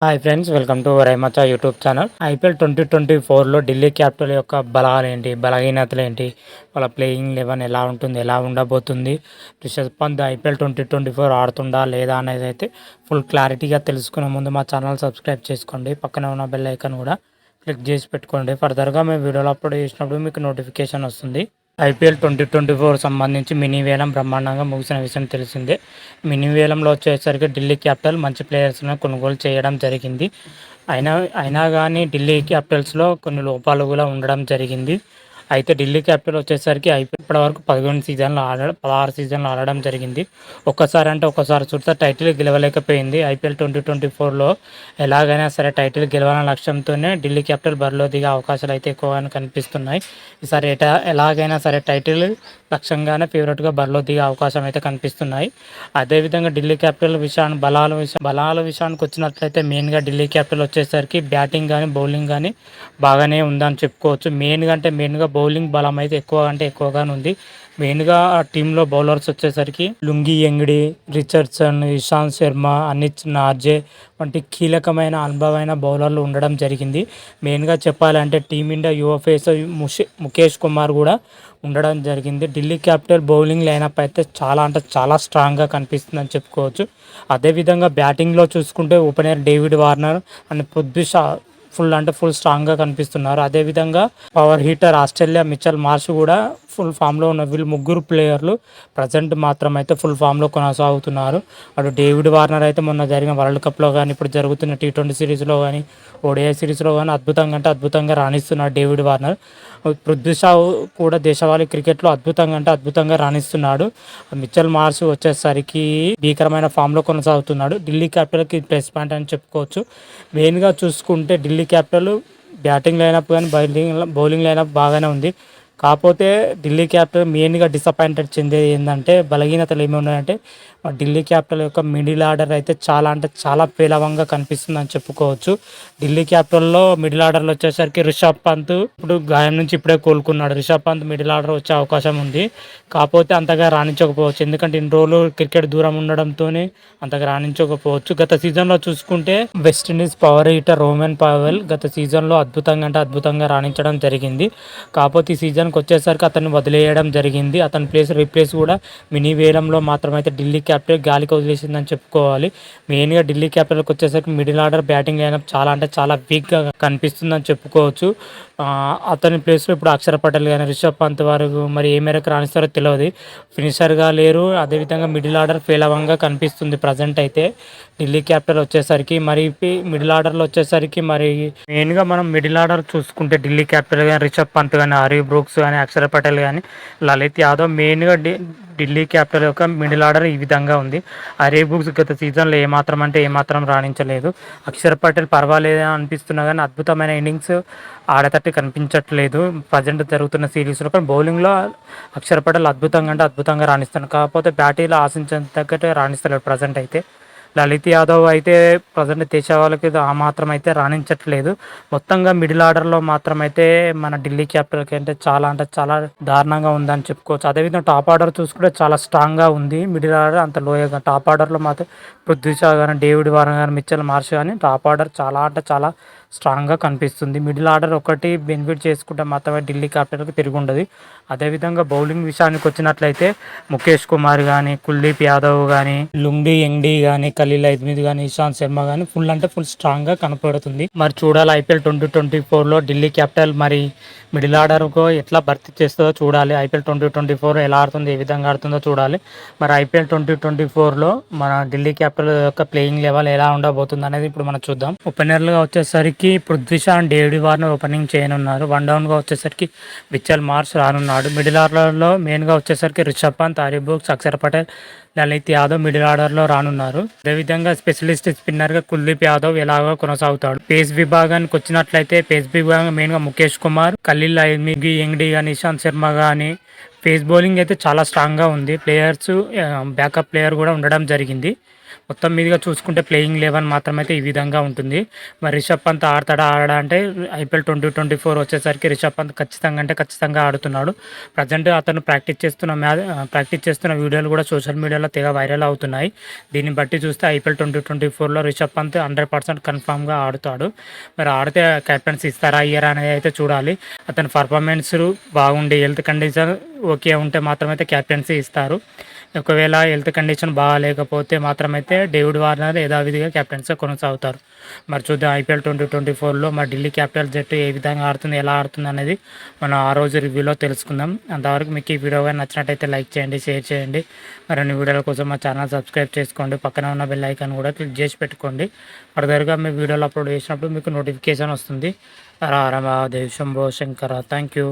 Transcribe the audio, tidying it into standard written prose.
Hi friends, welcome to రైమచా YouTube channel. IPL 2024లో Delhi capital యొక్క బలాలు ఏంటి, బలహీనతలు ఏంటి, వాళ్ళ ప్లేయింగ్ 11 ఎలా ఉంటుంది, ఎలా ఉండబోతుంది, రిషబ్ పంత్ ఐపీఎల్ 2024 ఆడుతుందా లేదా అనేది అయితే ఫుల్ క్లారిటీగా తెలుసుకునే ముందు మా ఛానల్ సబ్స్క్రైబ్ చేసుకోండి. పక్కన ఉన్న బెల్ ఐకాన్ కూడా క్లిక్ చేసి పెట్టుకోండి. ఫర్దర్గా మేము వీడియోలు అప్లోడ్ చేసినప్పుడు మీకు నోటిఫికేషన్ వస్తుంది. ఐపీఎల్ 2024 సంబంధించి మినీ వేలం బ్రహ్మాండంగా ముగిసిన విషయం తెలిసిందే. మినీ వేలంలో వచ్చేసరికి ఢిల్లీ క్యాపిటల్ మంచి ప్లేయర్స్ను కొనుగోలు చేయడం జరిగింది. అయినా కానీ ఢిల్లీ క్యాపిటల్స్లో కొన్ని లోపాలు కూడా ఉండడం జరిగింది. అయితే ఢిల్లీ క్యాపిటల్ వచ్చేసరికి ఐపీఎల్ ఇప్పటివరకు 16 సీజన్లు ఆడడం జరిగింది. ఒక్కసారి చూస్తే టైటిల్ గెలవలేకపోయింది. ఐపీఎల్ 2024లో ఎలాగైనా సరే టైటిల్ గెలవాలనే లక్ష్యంతోనే ఢిల్లీ క్యాపిటల్ బరిలో దిగే అవకాశాలు అయితే ఎక్కువగా కనిపిస్తున్నాయి. ఈసారి ఎలాగైనా సరే టైటిల్ లక్ష్యంగానే ఫేవరెట్గా బరిలో దిగే అవకాశం అయితే కనిపిస్తున్నాయి. అదేవిధంగా ఢిల్లీ క్యాపిటల్ బలాల విషయానికి వచ్చినట్లయితే మెయిన్గా ఢిల్లీ క్యాపిటల్ వచ్చేసరికి బ్యాటింగ్ కానీ బౌలింగ్ కానీ బాగానే ఉందని చెప్పుకోవచ్చు. మెయిన్గా బౌలింగ్ బలం అయితే ఎక్కువగానే ఉంది. మెయిన్గా ఆ టీంలో బౌలర్స్ వచ్చేసరికి Lungi Ngidi, Richardson, Ishant Sharma, Anith నార్జే వంటి కీలకమైన అనుభవమైన బౌలర్లు ఉండడం జరిగింది. మెయిన్గా చెప్పాలంటే టీమిండియా యువ ఫేస్ ముఖేష్ కుమార్ కూడా ఉండడం జరిగింది. ఢిల్లీ క్యాపిటల్ బౌలింగ్ లైనప్ అయితే చాలా స్ట్రాంగ్గా కనిపిస్తుందని చెప్పుకోవచ్చు. అదేవిధంగా బ్యాటింగ్లో చూసుకుంటే opener David Warner and Prithvi Shah full స్ట్రాంగ్గా కనిపిస్తున్నారు. అదేవిధంగా power heater Australia Mitchell Marsh కూడా ఫుల్ ఫామ్లో ఉన్న వీళ్ళు ముగ్గురు ప్లేయర్లు ప్రజెంట్ మాత్రం అయితే ఫుల్ ఫామ్లో కొనసాగుతున్నారు. అటు డేవిడ్ వార్నర్ అయితే మొన్న జరిగిన వరల్డ్ కప్లో కానీ ఇప్పుడు జరుగుతున్న T20 సిరీస్లో కానీ ఓడిఐ సిరీస్లో కానీ అద్భుతంగా రాణిస్తున్నాడు డేవిడ్ వార్నర్. పృథ్వీ షా కూడా దేశవాళీ క్రికెట్లో అద్భుతంగా రాణిస్తున్నాడు. మిచెల్ మార్ష్ వచ్చేసరికి భీకరమైన ఫామ్లో కొనసాగుతున్నాడు. ఢిల్లీ క్యాపిటల్కి ప్లస్ పాయింట్ అని చెప్పుకోవచ్చు. మెయిన్గా చూసుకుంటే ఢిల్లీ క్యాపిటల్ బ్యాటింగ్ లైనప్ కానీ బౌలింగ్ లైనప్ బాగానే ఉంది. కాకపోతే ఢిల్లీ క్యాపిటల్ మెయిన్గా డిసప్పాయింటెడ్ చెందేది ఏంటంటే బలహీనతలు ఏమి ఉన్నాయంటే ఢిల్లీ క్యాపిటల్ యొక్క మిడిల్ ఆర్డర్ అయితే చాలా పేలవంగా కనిపిస్తుందని చెప్పుకోవచ్చు. ఢిల్లీ క్యాపిటల్లో మిడిల్ ఆర్డర్లో వచ్చేసరికి రిషబ్ పంత్ ఇప్పుడు గాయం నుంచి ఇప్పుడే కోలుకున్నాడు. రిషబ్ పంత్ మిడిల్ ఆర్డర్ వచ్చే అవకాశం ఉంది. కాకపోతే అంతగా రాణించకపోవచ్చు, ఎందుకంటే ఇన్ని రోజులు క్రికెట్ దూరం ఉండడంతోనే అంతగా రాణించకపోవచ్చు. గత సీజన్లో చూసుకుంటే West Indies power hitter Roman Powell గత సీజన్లో అద్భుతంగా రాణించడం జరిగింది. కాకపోతే ఈ సీజన్కి వచ్చేసరికి అతన్ని వదిలేయడం జరిగింది. అతని రీప్లేస్ కూడా మినీ వేలంలో మాత్రమైతే ఢిల్లీ క్యాపిటల్ గాలికి వదిలేసిందని చెప్పుకోవాలి. మెయిన్గా ఢిల్లీ క్యాపిటల్కి వచ్చేసరికి మిడిల్ ఆర్డర్ బ్యాటింగ్ లైనప్ చాలా వీక్గా కనిపిస్తుందని చెప్పుకోవచ్చు. అతని ప్లేస్లో ఇప్పుడు అక్షర్ పటేల్ కానీ రిషబ్ పంత్ వరకు మరి ఏ మేరకు రాణిస్తారో తెలియదు. ఫినిషర్గా లేరు. అదేవిధంగా మిడిల్ ఆర్డర్ పేలవంగా కనిపిస్తుంది ప్రజెంట్ అయితే ఢిల్లీ క్యాపిటల్ వచ్చేసరికి. మరి మిడిల్ ఆర్డర్లో వచ్చేసరికి మరి మెయిన్గా మనం మిడిల్ ఆర్డర్ చూసుకుంటే ఢిల్లీ క్యాపిటల్ కానీ రిషబ్ పంత్ కానీ హరీ బ్రూక్స్ కానీ అక్షర్ పటేల్ కానీ లలిత్ యాదవ్ మెయిన్గా ఢిల్లీ క్యాపిటల్ యొక్క మిడిల్ ఆర్డర్ ఈ విధంగా ఉంది. హరీ బ్రూక్స్ గత సీజన్లో ఏమాత్రం రాణించలేదు. అక్షర్ పటేల్ పర్వాలేదు అనిపిస్తున్నా కానీ అద్భుతమైన ఇన్నింగ్స్ ఆడతట్టు కనిపించట్లేదు ప్రజెంట్ జరుగుతున్న సిరీస్లో. కానీ బౌలింగ్లో అక్షర్ పటేల్ అద్భుతంగా రాణిస్తున్నారు. కాకపోతే బ్యాటింగ్లో ఆశించిన తగ్గట్టే రాణిస్తలేడు ప్రజెంట్ అయితే. లలిత్ యాదవ్ అయితే ప్రజెంట్ దేశవాళ్ళకి ఆ మాత్రం అయితే రాణించట్లేదు. మొత్తంగా మిడిల్ ఆర్డర్లో మాత్రం అయితే మన ఢిల్లీ క్యాపిటల్కి అంటే చాలా దారుణంగా ఉందని చెప్పుకోవచ్చు. అదేవిధంగా టాప్ ఆర్డర్ చూసుకుంటే చాలా స్ట్రాంగ్గా ఉంది. మిడిల్ ఆర్డర్ అంత లోయగా. టాప్ ఆర్డర్లో మాత్రం పృథ్వీ షా కానీ డేవిడ్ వార్నర్ కానీ మిచెల్ మార్ష్ కానీ టాప్ ఆర్డర్ చాలా స్ట్రాంగ్గా కనిపిస్తుంది. మిడిల్ ఆర్డర్ ఒకటి బెనిఫిట్ చేసుకుంటే మాత్రమే ఢిల్లీ క్యాపిటల్కి తిరిగి ఉండదు. అదేవిధంగా బౌలింగ్ విషయానికి వచ్చినట్లయితే ముఖేష్ కుమార్ కానీ కుల్దీప్ యాదవ్ కానీ లుంగి ఎంగ్డీ కానీ ఖలీల్ అహ్మద్ కానీ ఇషాంత్ శర్మ కానీ ఫుల్ స్ట్రాంగ్గా కనపడుతుంది. మరి చూడాలి ఐపీఎల్ 2024లో ఢిల్లీ క్యాపిటల్ మరి మిడిల్ ఆర్డర్కు ఎట్లా భర్తీ చేస్తుందో చూడాలి. ఐపీఎల్ 2024 ఎలా ఆడుతుందో, ఏ విధంగా ఆడుతుందో చూడాలి. మరి ఐపీఎల్ 2024లో మన ఢిల్లీ క్యాపిటల్ యొక్క ప్లేయింగ్ లెవెల్ ఎలా ఉండబోతుంది అనేది ఇప్పుడు మనం చూద్దాం. ఓపెనర్లుగా వచ్చేసరికి Prithvi Shah and David Warner opening చేయనున్నారు. వన్ డౌన్గా వచ్చేసరికి మిచెల్ మార్ష్ రానున్నాడు. మిడిల్ ఆర్డర్లో మెయిన్గా వచ్చేసరికి రిషబ్ పంత్, హరీ బ్రూక్స్, అక్షర్ పటేల్, లలిత్ యాదవ్ మిడిల్ ఆర్డర్లో రానున్నారు. అదేవిధంగా స్పెషలిస్ట్ స్పిన్నర్గా కుల్దీప్ యాదవ్ ఎలాగో కొనసాగుతాడు. పేస్ విభాగానికి వచ్చినట్లయితే పేస్ విభాగం మెయిన్గా ముఖేష్ కుమార్, ఖలీల్ అహ్మద్, ఎంగ్డీ కానీ ఇషాంత్ శర్మ కానీ. పేస్ బౌలింగ్ అయితే చాలా స్ట్రాంగ్గా ఉంది. బ్యాకప్ ప్లేయర్ కూడా ఉండడం జరిగింది. మొత్తం మీదుగా చూసుకుంటే ప్లేయింగ్ 11 మాత్రమైతే ఈ విధంగా ఉంటుంది. మరి రిషబ్ పంత్ ఆడడా అంటే ఐపీఎల్ 2024 వచ్చేసరికి రిషబ్ పంత్ ఖచ్చితంగా ఆడుతున్నాడు. ప్రజెంట్ అతను ప్రాక్టీస్ చేస్తున్న వీడియోలు కూడా సోషల్ మీడియాలో తెగ వైరల్ అవుతున్నాయి. దీన్ని బట్టి చూస్తే ఐపీఎల్ 2024లో రిషబ్ పంత్ 100% కన్ఫామ్గా ఆడుతాడు. మరి ఆడితే కెప్టెన్సీ ఇస్తారా ఇయ్యరా అనేది అయితే చూడాలి. అతని పర్ఫార్మెన్స్ బాగుండి హెల్త్ కండిషన్ ఓకే ఉంటే మాత్రమైతే కెప్టెన్సీ ఇస్తారు. ఒకవేళ హెల్త్ కండిషన్ బాగాలేకపోతే మాత్రమైతే డేవిడ్ వార్నర్ యథావిధిగా కెప్టెన్సీగా కొనసాగుతారు. మరి చూద్దాం ఐపీఎల్ 2024లో మరి ఢిల్లీ క్యాపిటల్ జట్టు ఏ విధంగా ఆడుతుంది, ఎలా ఆడుతుంది అనేది మనం ఆ రోజు రివ్యూలో తెలుసుకుందాం. అంతవరకు మీకు ఈ వీడియో కానీ నచ్చినట్టయితే లైక్ చేయండి, షేర్ చేయండి. మరిన్ని వీడియోల కోసం మా ఛానల్ సబ్స్క్రైబ్ చేసుకోండి. పక్కన ఉన్న బెల్ ఐకాన్ కూడా క్లిక్ చేసి పెట్టుకోండి. ఫర్దర్గా మీ వీడియోలు అప్లోడ్ చేసినప్పుడు మీకు నోటిఫికేషన్ వస్తుంది. హర హర మహాదేవ్ శంభో శంకర. Thank you.